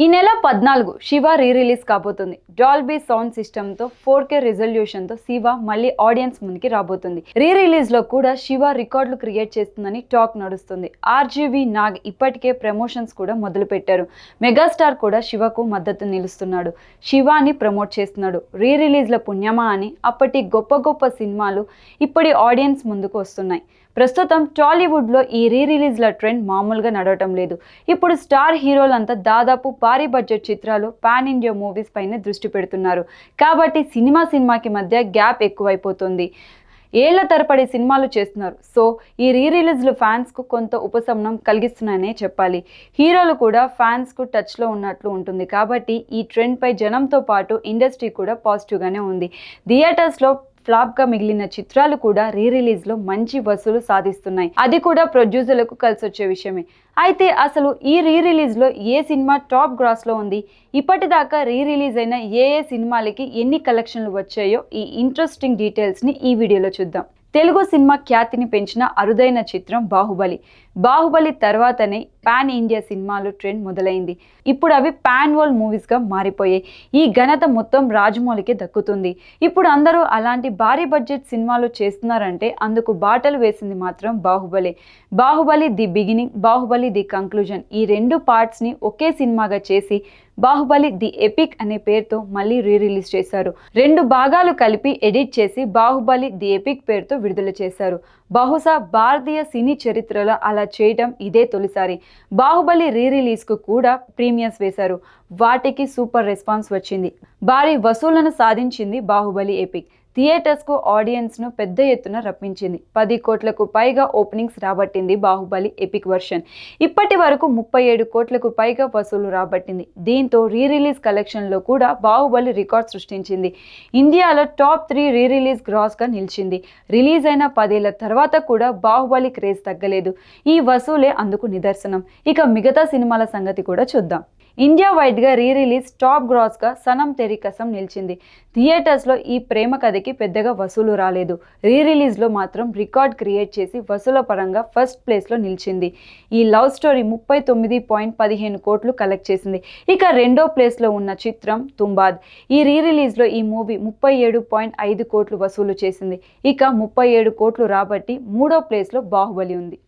ఈ నెల 14 శివ రిలీజ్ కాబోతుంది. డాల్బీ సౌండ్ సిస్టమ్తో 4K రిజల్యూషన్తో శివ మళ్ళీ ఆడియన్స్ ముందుకి రాబోతుంది. రిలీజ్ లో కూడా శివ రికార్డులు క్రియేట్ చేస్తుందని టాక్ నడుస్తుంది. ఆర్జీవి నాగ్ ఇప్పటికే ప్రమోషన్స్ కూడా మొదలు పెట్టారు. మెగాస్టార్ కూడా శివకు మద్దతు నిలుస్తున్నాడు. శివాని ప్రమోట్ చేస్తున్నాడు. రిలీజ్ల పుణ్యమా అని అప్పటి గొప్ప గొప్ప సినిమాలు ఇప్పటి ఆడియన్స్ ముందుకు వస్తున్నాయి. ప్రస్తుతం టాలీవుడ్లో ఈ రిలీజ్ల ట్రెండ్ మామూలుగా నడవటం లేదు. ఇప్పుడు స్టార్ హీరోలంతా దాదాపు భారీ బడ్జెట్ చిత్రాలు, పాన్ ఇండియా మూవీస్ పైన దృష్టి పెడుతున్నారు. కాబట్టి సినిమాకి మధ్య గ్యాప్ ఎక్కువైపోతుంది. ఏళ్ల తరబడి సినిమాలు చేస్తున్నారు. సో ఈ రిలీజ్లు ఫ్యాన్స్కు కొంత ఉపశమనం కలిగిస్తున్నాయనే చెప్పాలి. హీరోలు కూడా ఫ్యాన్స్కు టచ్లో ఉన్నట్లు ఉంటుంది. కాబట్టి ఈ ట్రెండ్పై జనంతో పాటు ఇండస్ట్రీ కూడా పాజిటివ్గానే ఉంది. థియేటర్స్లో ఫ్లాప్గా మిగిలిన చిత్రాలు కూడా రిలీజ్లో మంచి వసూలు సాధిస్తున్నాయి. అది కూడా ప్రొడ్యూసర్లకు కలిసి వచ్చే విషయమే. అయితే అసలు ఈ రిలీజ్లో ఏ సినిమా టాప్ గ్రాస్లో ఉంది, ఇప్పటిదాకా రిలీజ్ అయిన ఏ సినిమాలకి ఎన్ని కలెక్షన్లు వచ్చాయో ఈ ఇంట్రెస్టింగ్ డీటెయిల్స్ని ఈ వీడియోలో చూద్దాం. తెలుగు సినిమా ఖ్యాతిని పెంచిన అరుదైన చిత్రం బాహుబలి. బాహుబలి తర్వాతనే పాన్ ఇండియా సినిమాలు ట్రెండ్ మొదలైంది. ఇప్పుడు అవి పాన్ వరల్డ్ మూవీస్గా మారిపోయాయి. ఈ ఘనత మొత్తం రాజమౌళికి దక్కుతుంది. ఇప్పుడు అందరూ అలాంటి భారీ బడ్జెట్ సినిమాలు చేస్తున్నారంటే అందుకు బాటలు వేసింది మాత్రం Baahubali. Baahubali the beginning, Baahubali the conclusion, ఈ రెండు పార్ట్స్ని ఒకే సినిమాగా చేసి బాహుబలి ది ఎపిక్ అనే పేరుతో మళ్ళీ రిలీజ్ చేశారు. 2 భాగాలు కలిపి ఎడిట్ చేసి బాహుబలి ది ఎపిక్ పేరుతో విడుదల చేశారు. బహుశా భారతీయ సినీ చరిత్రలో అలా చేయడం ఇదే తొలిసారి. బాహుబలి రిలీజ్కు కూడా ప్రీమియర్స్ వేశారు. వాటికి సూపర్ రెస్పాన్స్ వచ్చింది. భారీ వసూళ్లను సాధించింది బాహుబలి ఎపిక్. థియేటర్స్కు ఆడియన్స్ను పెద్ద ఎత్తున రప్పించింది. 10 కోట్లకు పైగా ఓపెనింగ్స్ రాబట్టింది బాహుబలి ఎపిక్ వర్షన్. ఇప్పటి వరకు 37 కోట్లకు పైగా వసూలు రాబట్టింది. దీంతో రిలీజ్ కలెక్షన్లో కూడా బాహుబలి రికార్డ్ సృష్టించింది. ఇండియాలో టాప్ 3 రిలీజ్ గ్రాస్గా నిలిచింది. రిలీజ్ అయిన 10 ఏళ్ల తర్వాత కూడా బాహుబలి క్రేజ్ తగ్గలేదు. ఈ వసూలే అందుకు నిదర్శనం. ఇక మిగతా సినిమాల సంగతి కూడా చూద్దాం. ఇండియా వైడ్గా రిలీజ్ టాప్ గ్రాస్గా సనం తెరి కసం నిలిచింది. థియేటర్స్లో ఈ ప్రేమ కథకి పెద్దగా వసూలు రాలేదు. రిలీజ్లో మాత్రం రికార్డ్ క్రియేట్ చేసి వసూల పరంగా ఫస్ట్ ప్లేస్లో నిలిచింది. ఈ లవ్ స్టోరీ 39.15 కోట్లు కలెక్ట్ చేసింది. ఇక రెండో ప్లేస్లో ఉన్న చిత్రం తుంబాద్. ఈ రిలీజ్లో ఈ మూవీ 37.5 కోట్లు వసూలు చేసింది. ఇక 37 కోట్లు రాబట్టి మూడో ప్లేస్లో బాహుబలి ఉంది.